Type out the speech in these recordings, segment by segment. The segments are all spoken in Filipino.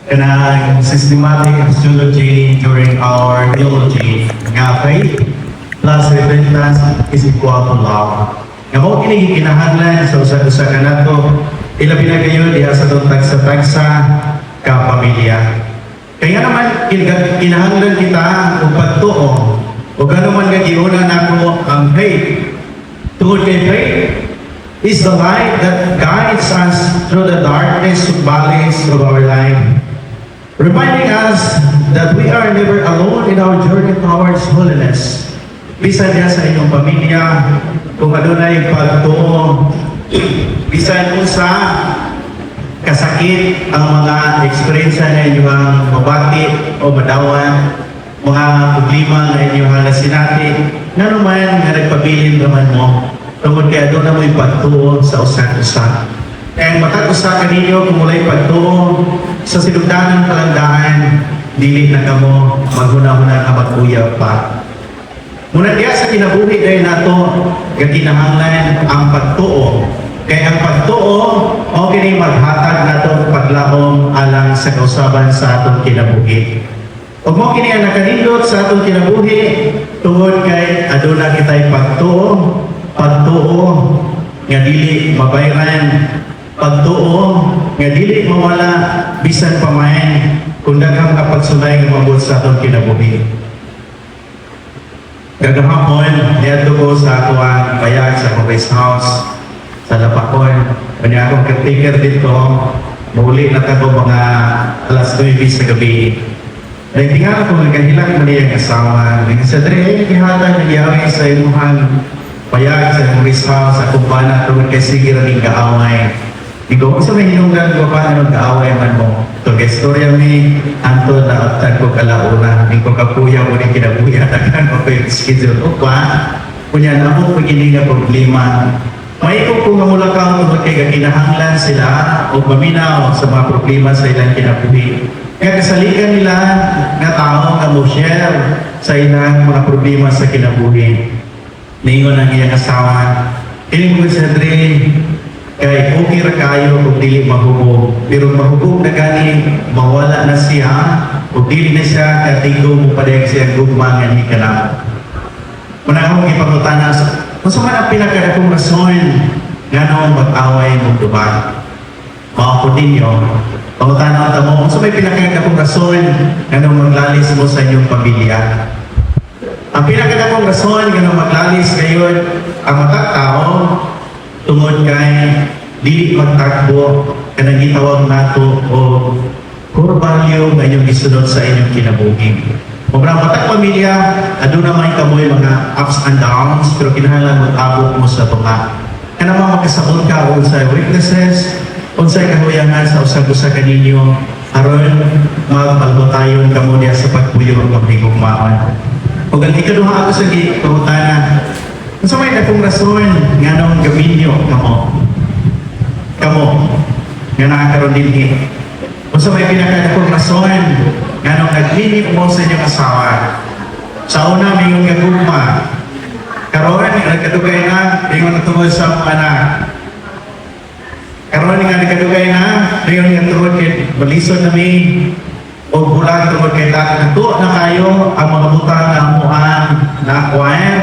kanang systematic astrology during our theology nga faith plus repentance is equal to love. Nga mo kini kinahanglan sa usa-usa kanato ilabi na kayo diha sa itong tagsa-tagsa ka pamilya. Kaya naman kinahanglan kita og pagtuo o gano man nga giuna nako ang faith. Tungod kay faith is the light that guides us through the darkness of valleys of our life, reminding us that we are never alone in our journey towards holiness. Bisan niya sa inyong pamilya, kung adunay pagtuo, bisan unsa kasakit ang mga experience na inyong mabati o madawan, mga problema na inyong halasinati, nga naman nga nagpabilin naman mo, tungod kaya doon na mo'y pagtuo sa usan-usan. Kaya matag-usa kaninyo kung mula'y pagtuo sa sinugdanan palandaan, dili na kamo maghuna-huna ka magkuya pa. Muna diya sa kinabuhi dahil nato, gatinahanglan ang pagtuo. Kaya ang pagtuo, o kini maghatag nato paglahom alang sa kausaban sa atong kinabuhi. Huwag mo kini ang nakanindot sa atong kinabuhi, tungod kay aduna kita'y pagtuo nga dili mabayran, pagtuo nga dili mawala bisan pa man kung daghang kapagsulay nga mabot sa atong kinabuhi. Gagahapon, niadto ko sa ato ang bayag sa Congress House sa Lapakon. Kanya akong caretaker dito, mahuli na tago mga alas 9 sa gabi. Nagtingan ako nagkahilang maniyang asawa. Nagsasadre, ihatag nagyari sa imuhang payag sa Congress House, akong bana tungod kay sige rin kaaway. Ikaw, sa may hinunggan ko pa anong kaaway man mo. Ito, istorya mi, anto na atag ko kalauna. Hindi ko kapuya mo rin kinabuya. Nagkan ko yung schedule ko pa. Kunya na mo, pagkini nga problema. May kung mula ka tungod kay kinahanglan sila o paminaw sa mga problema sa ilang kinabuhi. Kaya kasalikan nila nga tao nga mo share sa ilang mga problema sa kinabuhi. Ningon ang iyang asawa, kining mo sa Dre, kay okay ra kayo kung dili mahubog. Pero mahubog na gani, mawala na siya, kung dili na siya, katigo mo pa rin siya gugma nga ni kanamo. Muna akong ipangutana sa, kung sa man ang pinakadakong rason, gano'n mag-away mo diba? Mga po ninyo, pangutana ka mo, kung sa may pinakadakong rason, gano'n maglalis mo sa inyong pamilya. Ang pinakadakong rason, gano'n maglalis ngayon, ang matag-tao, tungod kay dili magtakbo kanang gitawag nato o core value nga inyong gisunod sa inyong kinabuhi. Kung matag pamilya, aduna may kamoy mga ups and downs, pero kinahanglan mag-abot mo sa tunga. Kana mga makasabot ka o sa weaknesses, o sa kahuyangan sa usag-usa kaninyo, aron magpalbotayon kamo diya sa pagpuyo ng pagdigugmaon. Kung ganito ikaduha ako sa pangutana, kung sa may dakong rason, nga nung gaminyo kamo, nga nakakaroon din kung sa may pinakadakong rason, nga nung nagminyo mo sa inyong asawa, sa una, mayong gagugma, karoon, nagkadugay na, mayong natungod sa mga anak. Karoon nga nagkadugay na, mayong natungod kay balisod namin, o bulag tungod kay nato na kayo, ang mga butang na amuhan na acquire,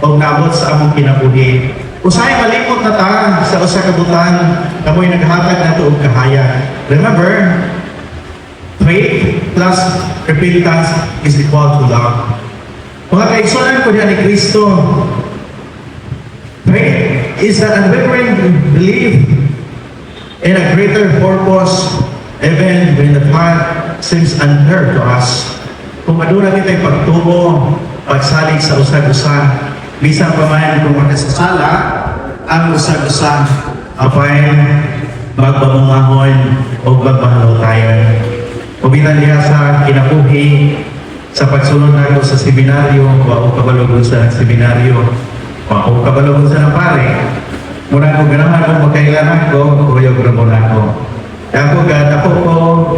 o nabot sa among kinabuhi. Usay malimot na ta sa usa ka butang kamoy naghatag nato og kahaya. Remember, faith plus repentance is equal to love. Mga kaigsunan ko diyan ni Kristo, faith is an unwavering belief in a greater purpose even when the path seems unfair to us. Kung aduna kita'y pagtubo, pagsalig sa usag-usa, bisan pa man kung makasasala ang usag-usa, apay magbamungahon o magbahalo tayo. Ubitan niya sa kinabuhi, sa pagsunod na sa seminaryo, o kabalogon sa seminaryo, o kabalogon sa napare, muna ko ganahan kung magkailangan ko, kuyog na muna ko. Ako gada ko,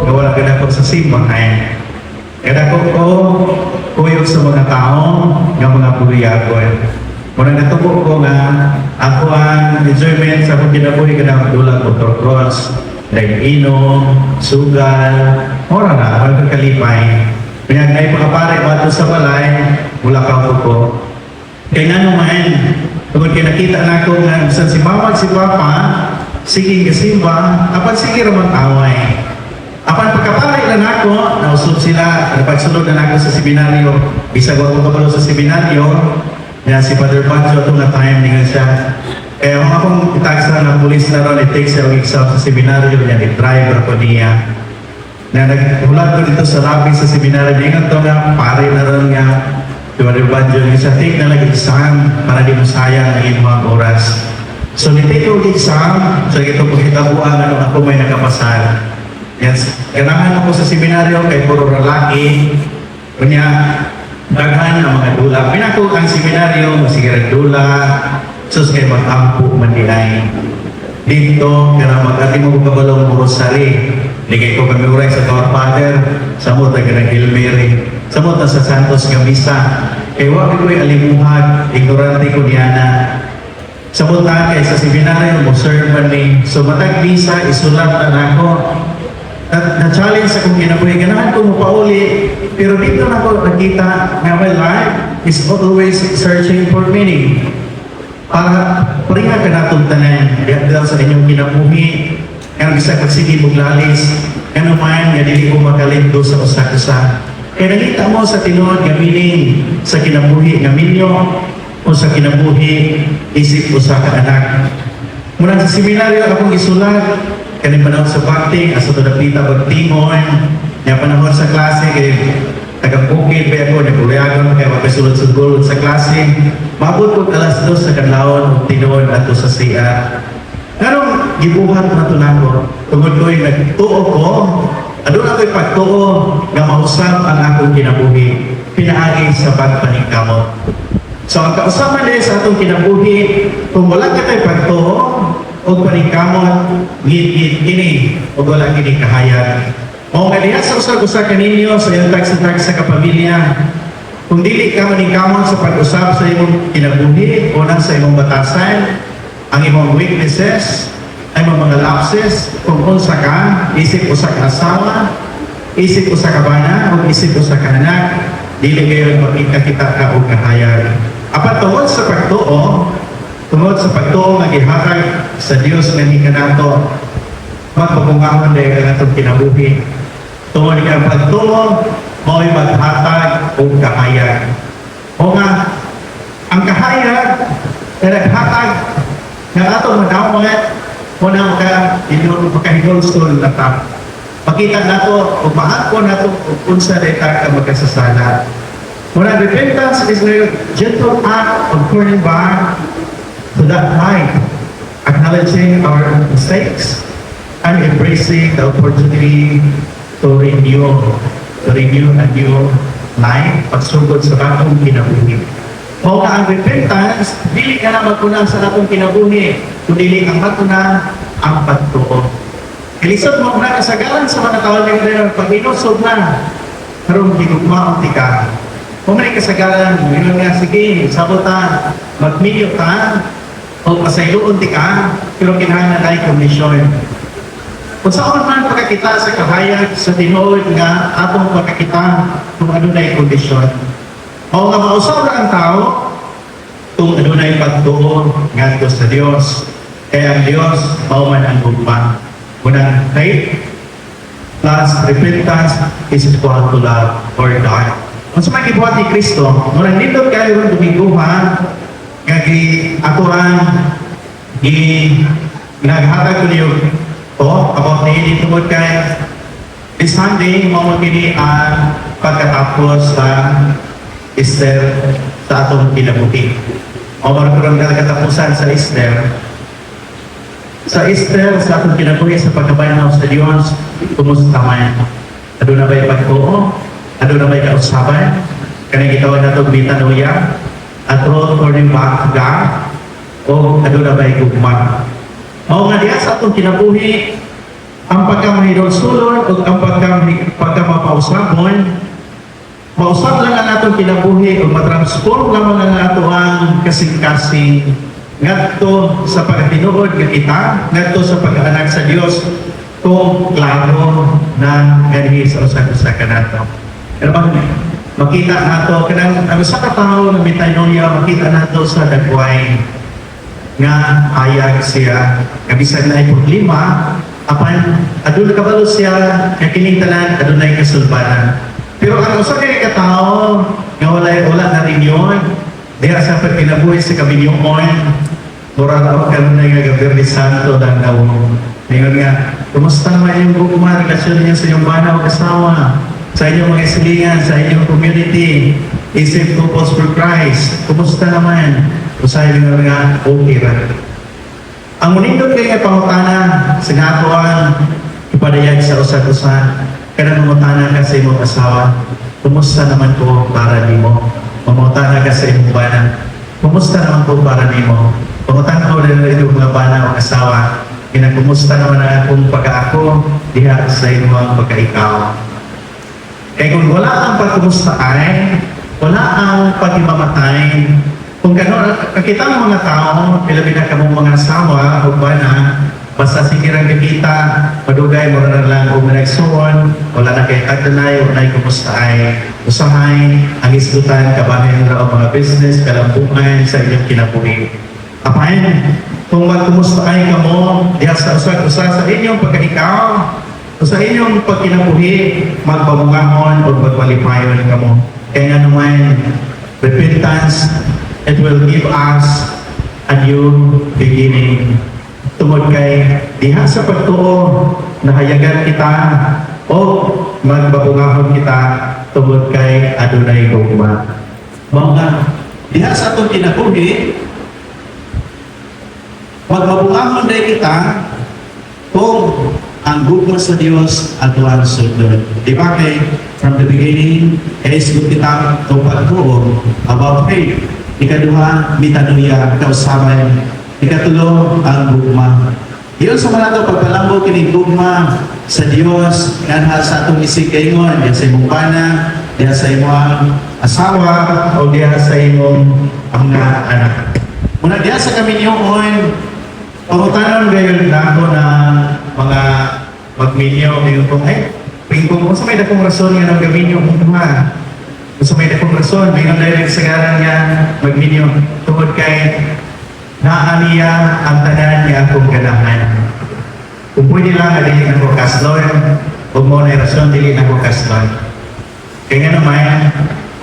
nawala gada ko sa simbahan. Gada ko, kuyog sa mga tao, ng mga puriyagon. Muna natubo ko nga, ako ang enjoyment sa akong kinabuhi ka ng dulang motocross. inom, sugal, ora na, magkakalipay. Kaya ngay pagkapare bato sa balay, mula ka ko. Kaya nga naman, kung kinakita na ko nga sa si mama at si papa, sige kasimba, apan sige ramang away. Apan pagkapare na ako, nausod sila, napagsunod na ako sa seminaryo, bisag ako kabalo sa seminaryo, na si Father Pancho itong na time nga siya. Kaya kung akong itaksa ng pulis na ron, i-take siya ang exam sa seminaryo niya, i-driver ko niya. Na naghulat ko dito sa lobby sa seminaryo niya, nga ito nga, pare na ron nga, si Father Pancho niya siya, take na nag-exam para di mo sayang ang mga oras. So, ni-take ko exam, so ito po kitabuan ano ako may nakapasal. Yes, ganahan ako sa seminaryo kay puro lalaki, kunya, daghan ang mga dula. Pinako ang seminaryo, masigarang dula, sus kay mag-ampo manilay. Dito, kaya mag-ati mo kabalong rosary. Ligay ko kami uray sa Our Father, samot na ganang Hail Mary, samot na sa Santos Gamisa. Kaya wag ko'y alimuhag, ignorante ko niyana. Samot na kay sa seminaryo, mo sermon ni, so matag visa, isulat na ako. Na-challenge sa kong kinabuhi, ganahan ko mo pauli, pero dito na ako nakita na my life is always searching for meaning. Para paringa ka natong tanan, dahil sa inyong kinabuhi, kaya bisa pagsige buglalis, ano man, nga dili ko makalinto sa usa-usa. Kaya nakita mo sa tinuod nga meaning sa kinabuhi nga minyo, o sa kinabuhi, isip ko sa kaanak. Muna sa seminaryo akong isulat, kaning panahon sa bakting, asa to napita pagtimon, nga panahon sa klase, kay taga-bukid pa ako, nagkuliagon, kaya magkasulod-sulod sa klase. Mabot ko alas 2 sa kanlaon, tinuod ato sa siya. Karong gibuhat na ito na ko, tungod ko'y nagtuo ko, adun ako'y pagtuo, nga mausap ang akong kinabuhi, pinaagi sa pagpaningkamot. So ang kausapan din sa atong kinabuhi, kung wala ka tayo pagtuo, o paningkamot, git-git kini, o wala kini kahayag. O nga diya sa usag-usag kaninyo, sa iyong tag sa kapamilya, kung dili ka maningkamot sa pag-usap sa iyong kinabuhi, o nang sa iyong batasan, ang imong weaknesses, ay mga lapses, kung unsa ka, isip usa ka asawa, isip usa ka bana, o isip usa ka anak, dili kayo magkita ka o kahayag. Apat tungod sa pagtuo, tungod sa pagtuo nga gihatag sa Dios nga ni kanato, magpabungahan dahil ka natong kinabuhi. Tungod nga pagtuo, mo'y maghatag o kahayag. O nga, ang kahayag, na naghatag nga atong manawat, muna makahigol-sul na ta. Makita nato, o maako nato, kung sa deta ka magkasasala. Muna, repentance is a gentle act of turning back to that light, acknowledging our mistakes and embracing the opportunity to renew a new life, pagsugod sa bagong kinabuhi. O na ang repentance, dili ka na magkunang sa atong kinabuhi, kundi ang magkunang ang pagtuo. Ilisod mo na kasagaran sa mga tao ng pag-inusod na, karong ginugmaon ka. Kung may kasagaran, mayroon nga, sige, sabutan, magminyo ka, o pasayloon ka, pero kinahanglan ay kondisyon. Kung saan man pagkakita sa kahayag, sa tinuod nga, atong pagkakita kung ano na yung kondisyon. O nga mausap ang tao, kung ano na yung pagtuo nga sa Diyos. Kaya ang Diyos, mauman ang gugma. Unang faith plus repentance is equal to love for God. Kung sa mga gibuhat ni Kristo, murang nindot kayo rin dumiguhan, nga atuan, naghatag ko niyo to, about na hindi tungod kay this Sunday, mamagini ang pagkatapos sa Easter sa atong kinabuhi. O marunong na katapusan sa Easter. Sa Easter, sa atong kinabuhi, sa pagkabayanaw sa Diyos, kumusta man? Ano na ba'y pagtuo? Ano na ba'y kausaban? Kanang gitawag na itong bitanuya? At road turning back to God? O ano na ba'y gugma? O nga diya sa atong kinabuhi, ang pagkamahidol-sulon o ang pagkamapausapon, mausap lang ang atong kinabuhi o matransform lamang ang ato ang kasing-kasing ngadto sa pagtinuod nga kita, ngadto sa pag-anak sa Dios, o kung klaro na ganhi sa usa-usa ka nato. Pero bang makita nato kanang ang usa ka tawo na metanoia makita nato sa dagway nga hayag siya kabisan na ay problema apan aduna kabalo siya nga kining tanan adunay kasulbanan. Pero ang usa kay katawo nga wala na rin yun diha sa pagkinabuhi sa kabinyoon mura na kanunay nga Gabriel Santo lang daw. Ngayon nga, kumusta naman yung bukuma relasyon niya sa iyong bana o asawa, sa inyong mga isilingan, sa inyong community, isip couples for Christ, kumusta naman? Usahay nga nga, okay ra. Ang munindot kayo nga pangutana sa ngatuan, ipadayag sa usat-usan, kada mangutana ka sa iyong asawa, kumusta naman po para di mo? Mamutana ka sa iyong bana, kumusta naman po para di mo? Pangutana ko rin ito mga bana o asawa, kumusta naman ang akong pagka-ako diha sa inyong pagka-ikaw. Kaya kung wala ang pagkumusta ay, wala ang pag-imamatay. Kung gano'n, kakita ang mga tao, ilabi na kamong mga asawa o bana, basta sikirang kakita, madugay mo na lang kung managsuon, wala na kay taganay, wala na kumusta ay, usahay, ang isgutan, kabahin na o mga business, kalampungan sa inyong kinabuhi. Apain, kung magkumustain ka mo, diha sa usa sa inyong pagkaikaw, o sa inyong pagkinabuhi, magpamungahon o magpalipayon ka mo. Kaya nga naman, repentance, it will give us a new beginning. Tungod kay, diha sa pagtuo, nahayagan kita, o magbabungahon kita, tungod kay adunay gugma. Mga, diha sa itong kinabuhi, magbabungahon day kita kung ang gugma sa Diyos at walang sundod. Di ba kay, from the beginning, isgot kita itong pagtuo about faith. Ikaduha, mitanuya, kausaban. Ikatulo, ang gugma. Iyon sa mga ito, pagpalambo kining gugma sa Diyos, nga sa itong isikayngon, diya sa imong bana, diya sa imong asawa, o diya sa imong mga anak. Muna diya sa kami niyoon, pangutanon gayon na ako na mga magminyo ngayon kung kung sa may dakong rason nga ng gaminyo kung mga kung sa may dakong rason ngayon dahil sa ngalan nga magminyo tungod kay naaniya ang tanan niya akong ganahan. Kung pwede lang dili na ko kaslon huwag mo na rason dili na ko kaslon. Kaya nga naman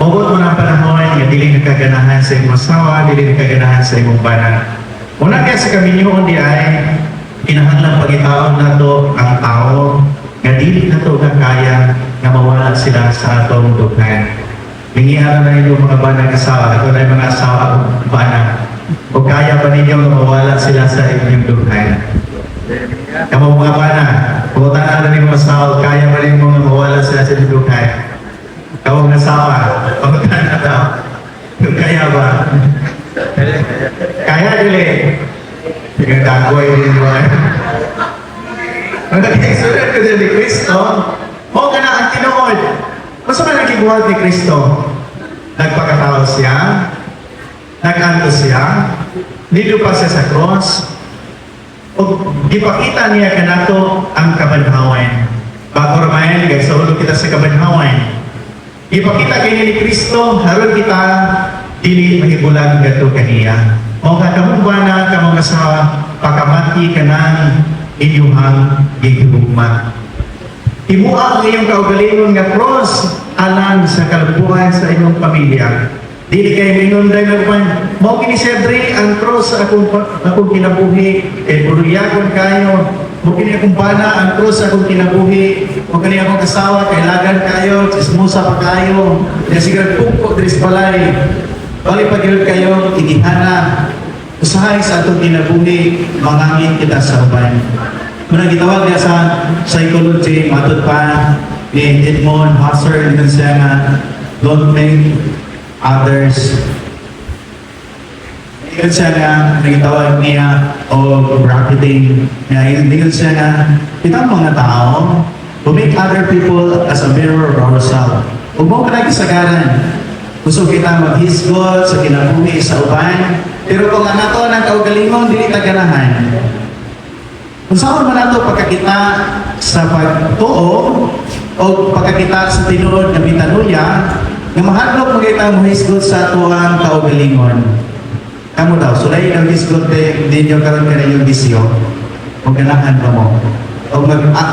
huwag mo na panahon nga dili na kaganahan sa imong asawa, dili na kaganahan sa imong bana. Una kaya sa kaminyoon di ay kinahanglang pagitaon na to ang tao nga dili na to nga kaya nga mawala sila sa atong dughan. Lingihan na ninyo mga banang asawa, ito na yung mga asawa o bana. O kaya pa ninyo nga mawala sila sa inyong dughan. Kamu mga bana, pumunta na ninyo mga asawa, kaya pa ninyo nga mawala sila sa inyong dughan. Kamu mga asawa, pumunta na daw. Kaya ba? Kaya dili. Yung dagoy din mo ay. Ang nagkisunod ko din ni Kristo, o ka na ang tinuod. Masa man nagkibuhat ni Kristo? Nagpakatao siya, nag-anto siya, nilo pa siya sa cross, o gipakita niya kanato ang kabanhawan. Bago ramayan, guys, sa ulo kita sa kabanhawan. Ipakita kayo ni Kristo, haron kita dili mahibulan gato kaniya. O kamong bana, kamong asawa, pakamati ka ng inyuhang gigugma. Himuha ang iyong kaugalingon nga cross alang sa kalubuhan sa inyong pamilya. Dili kayo minunday ng pan. Mao kini siyempre ang cross sa akong kinabuhi. Kay buruyagon kayo. Mao kini akong bana ang cross sa akong kinabuhi. Mao kini akong asawa kailangan kayo, chismosa pa kayo. Kaya siguro pungko dris balay. Bali pag-iwag kayo, inihana, usahay sa atong kinabuhi, mangangin kita sa uban. Muna gitawag niya sa psychology, matod pa ni Edmond Husserl, din siya nga, don't make others. Din siya nga, nagitawag niya o bracketing. Din siya nga, kitang mga tao, to make other people as a mirror of ourselves. Huwag mo ka nagisagaran. Gusto kita maghisgot sa kinabuhi sa uban, pero kung ang ato ng kaugalingon, dili taganahan. Kung saan man nato pagkakita sa pagtuo o pagkakita sa tinuod nga bitanuya nga mahadlok magita mo hisgot sa atuang kaugalingon. Kamu daw, sulay ang hisgot din nyo karon ka yung bisyo. Kung ganahan ba mo? O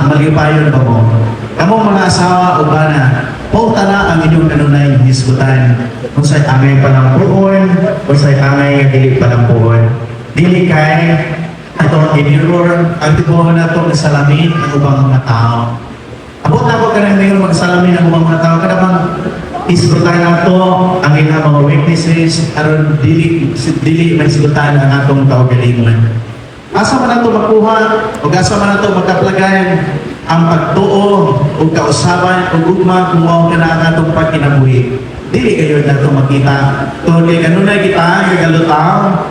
malipayon ba mo? Kamu mga asawa o bana, pauta na ang inyong kanunay hisgutan. Kung sa'y angay palampuon, kung sa'y angay nga dili palampuon. Dili kay atong iniror, ang tipuhan na itong salamin ng ubang mga tao. Abot na ko ka na ngayon magsalamin ng ubang mga tao. Kada bang isgutan na ito ang ilang mga witnesses aron dili maisgutan ang atong kaugalingon. Asa man nato makuha o asa man nato magkaplagayan ang pagtuo o kausaban o ugma kung mao ka na ang atong pagkinabuhi. Dili kayo nato makita. Tungod kay kanunay kita kagalutaw.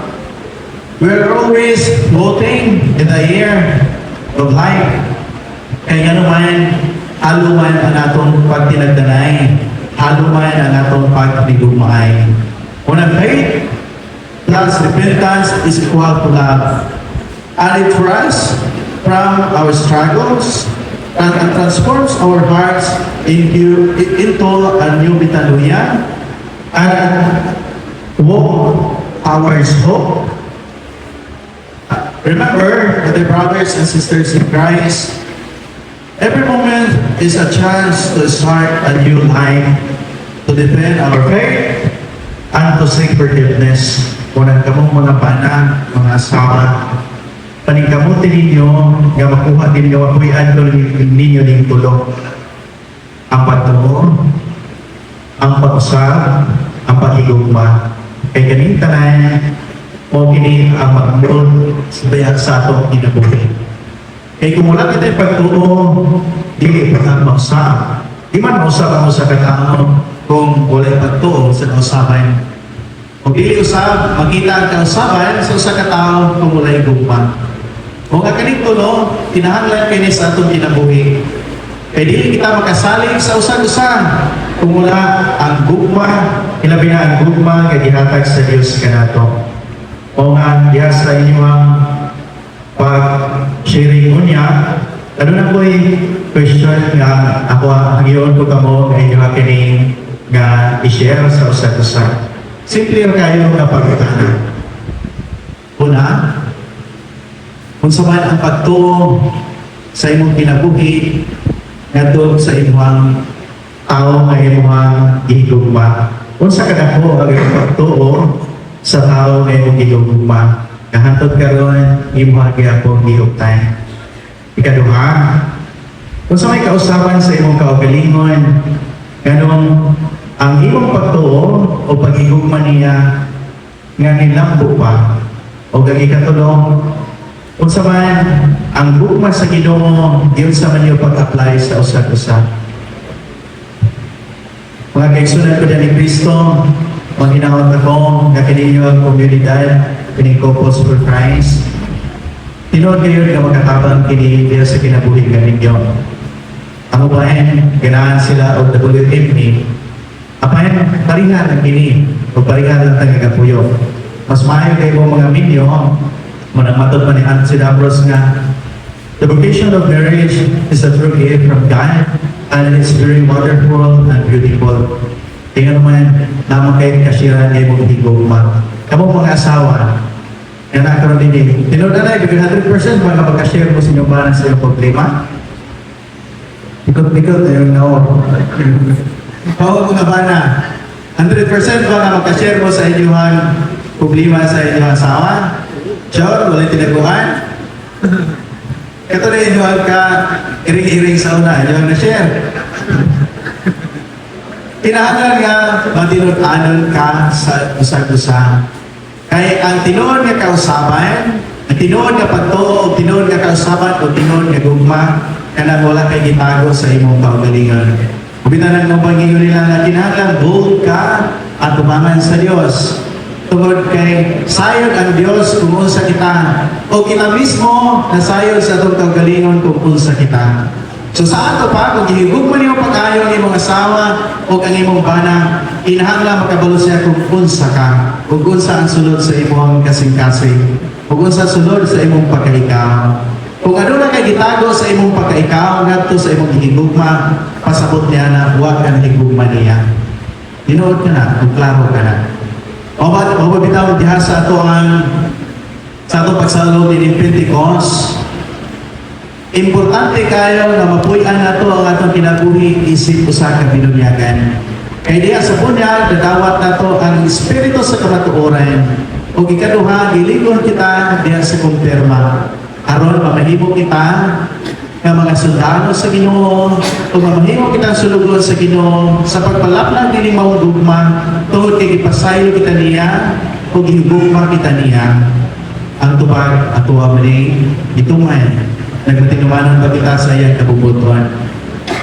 We're always floating in the air of life. Kaya naman, haluman ang atong pagtinagdanay. Haluman ang atong pagtigugmaay. Unang faith plus repentance is equal to love. And it runs from our struggles and transforms our hearts into a new bitaluya and walk towards hope. Remember, my brothers and sisters in Christ, every moment is a chance to start a new life, to defend our faith, and to seek forgiveness. Kung kamong mga bana, mga asawa, paningkamutin ninyo, nga makuha din nyo, makuhaan ninyo ng tulong. Ang patuo, ang pag-usap, ang paghigugma. Kaya ganing tanan, o kini ang magmulong sa atong kinabuhi. Kaya kung wala kita yung pagtuo, dili pa ang mausap. Di man mausap ang usa katao kung wala yung pagtuo sa kausaban. Kung dili usap, makita ang kausaban sa usa katao kung wala yung gugma. Kung kakaling tulo, tinahanglan kayo sa atong kinabuhi. Kaya dili kita makasaling sa usa-usa kung wala ang gugma, ilabi na ang gugma nga gihatag sa Dios kanato. O nga, diya sa inyong pag-sharing mo niya, ano na po'y question nga ako ang iyon ko kamo nga inyong kining nga i-share sa usa-usa. Simple kayo nga pagkutana. Una, kung saan ang pagtuo sa imong kinabuhi ngadto sa imong tao nga imong gihigugma. Kung sa kadako ang imong pagtuo sa tao nga imong gihigugma, kahantod karon imong gyapon gihugtan. Ikaduha, kung sa may kausaban sa imong kaugalingon, ganong ang imong pagtuo o paghigugma niya nga nilambo pa o gagikatulong kung sa man ang gugma sa Ginoo yun sa man yung pag-apply sa usag-usag. Mga kaigsunan ko na ni Kristo, maghinahon ako na kaninyong komunidad, kining Couples for Christ. Tinood kayo na magkatabang kinihindir sa kinabuhi ka ninyo. Ang ubahin, ganahan sila o WMP. Apayan, parihan ang kini o parihan ang tagagapuyo. Mas maayo kayo mga minyo, matod pa ni Anthony Ambrose nga, the vocation of marriage is a true gift from God and it's very wonderful and beautiful. Tingnan naman, naman kayo kasiran kayo mong higugma. Kamu mga asawa, yan nakakaroon din din. Tinood na 100% mga kapag-share mo sa inyong banan sa iyong problema. Ikot-ikot, ayun na ako. Oo mga bana, 100% mga kapag-share mo sa inyong problema sa inyong asawa. Sure, wala tinaguhan. Ito na inyong ka, iring-iring sa una, inyong na-share. Kinahanglan nga, matinod-anon ka sa usag-usag. Kaya ang tinuod nga kausaban, ang tinuod nga pagtuo, o tinuod nga kausaban, o tinuod nga gugma, kanang wala kay gitago sa imong kaugalingon. Bitanan mo pangingon nila na kinahanglan, bold ka at tumangan sa Diyos. Tungod kay sayod ang Diyos kung unsa kita, o kita mismo na sayod sa itong kaugalingon kung unsa kita. So sa ato pa, kung ihigugman niyo pag-ayo ang imong asawa o ang imong bana, inahangla makabalo siya kung unsa ka, kung unsa ang sulod sa imong kasing-kasing, kung unsa sulod sa imong pagkaikaw. Kung ano na kay gitago sa imong pagkaikaw ngadto sa imong higugma, pasabot niya na huwag ka higugma niya. Tinuod ka na, kung klaro ka na. O ba bitaw diha sa ato pagsalo ni Pentecost, importante kayo na mapuy-an nato ang atong kinabuhi isip usa ka binunyagan. Kay diha sa bunyag, dadawat nato ang espiritu sa kamatuoran. O ikaduha, gilingon kita diha sa kumpirma. Aron mamahimo kita nga mga sundalo sa Ginoo, o mamahimo kita sulugon sa Ginoo sa pagpalaplag dili mao gugma tungod kay gipasayo kita niya o gihugma kita niya. Ang tubag atuwa mani gituman nagtinumanon ba kita sa iyang kabubuton.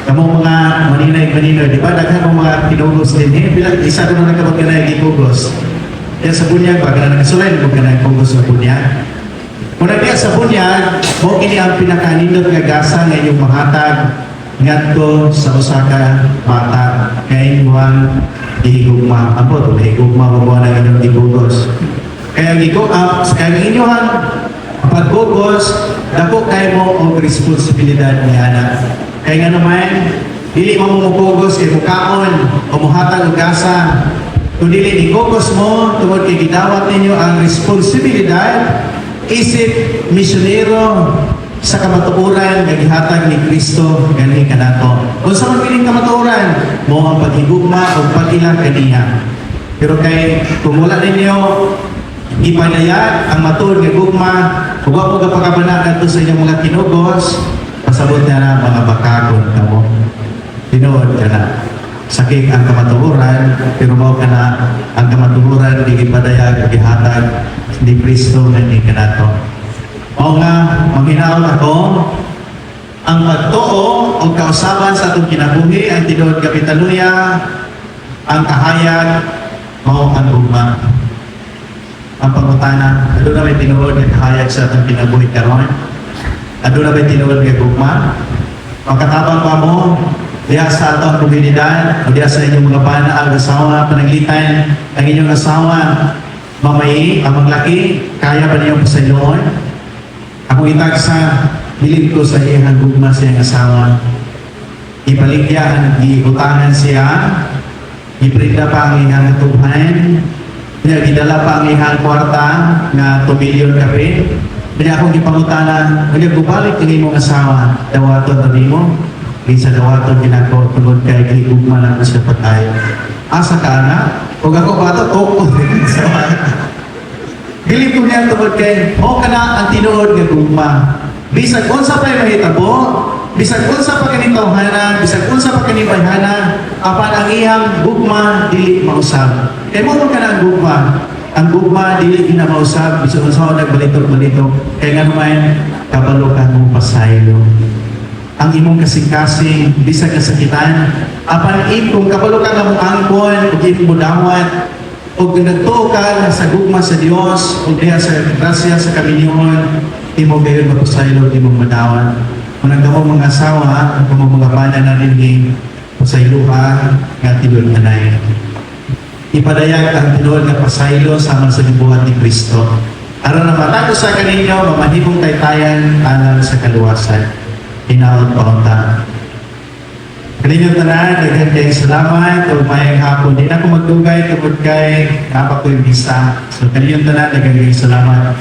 Kamo mga maninay di ba daghan mga pinugos din bilang isa ko na nakabot kanay gipugos. Kaya sa bunyag ba kana nakasulay ko kanay pugos sa bunyag. Kung nagdiya sa bunyag, mo kini ang pinakanindot nga gasa nga inyong mahatag ngadto sa usa ka bata kay inyong gihigugma. Apo, gihigugma mo na inyong gibugos. Kaya kaya inyong pagbugos, dako kay mo og responsibilidad ni anak. Kaya nga naman, dili mo mumugos kay mukaon o muhatag og gasa. Kung dili igugos mo, tungod kay gidawat ninyo ang responsibilidad isip misyonero sa kamatuoran nga gihatag ni Kristo gani kanato. Kung sa magpiling kamatuoran, mo ang paghigugma o pag-ilang kaniya. Pero kay kung wala ninyo ipadayag ang matuod nga gugma, kung wala po kapakabanak nato sa inyong mga kinugos, pasabot na mga bakakon kamo. Tinuod ka na. Sakit ang kamatuoran, pero mao ka na ang kamatuoran di ipadayag gihatag ni Kristo nga ni kanato. O nga, maghinaon ako, ang pagtuo o kausaban sa atong kinabuhi, ang tinuod kapitaluya, ang kahayag, mao ang gugma. Ang pangutana, ano na may tinuod nga kahayag sa atong kinabuhi karon? Ano na may tinuod nga gugma? Pagkatabang pa mo, diya sa atong komunidad, o diya sa inyong mga bana, ang asawa, panaglitan, ang inyong asawa, mamay, ang maglaki, kaya ba niyong pasayon? Ako itag sa hiling ko sa iyang gugma sa iyang asawa. Ibaligyan, iutangan siya, iprinda pa ang iyang tuhan, gidala pa ang iyang kwarta na 2 million kape. Kaya akong ipangutanan, kaya gubalik ang iyong asawa, dawaton na mo, minsan dawaton ginako, tungod kay gugma lang siya pa tayo. Asa ka na? Kung ako bata, toko din sa Giling ko niya tungod kay, o ka na ang tinuod nga gugma. Bisag unsa pa'y mahitabo, bisag unsa pa kanitawhana, bisag unsa pa kanibayhana, apan ang iyang gugma, dili mausab. Kaya mo ka na ang gugma. Ang gugma, dili na mausab, bisag unsa nagbalitok-balitok. Kaya nga naman, kabalukan mo pasaylo. Ang imong kasing-kasing, bisag kasakitan, apan kung kabalukan na mong angkon, o imong budawat, o nagtuo ka sa gugma sa Dios, o diya sa grasya sa kaminyon, imo gayon mapasaylo, imong madawan. Kung nagdamo mga asawa, kung mga bana na rin pasaylo ka, nga tilod ka na yun. Ipadayag ang tilod nga pasaylo sama sa buhat ni Kristo. Aron na matago sa kaninyo, mamahimong taytayan, alang sa kaluwasan. Inaot paunta. Kaninyong tanan, daghan kayong salamat o mayang hapon. Di na ako magdugay tungod kay napakoy bisa. So kaninyong tanan, daghan kayong salamat.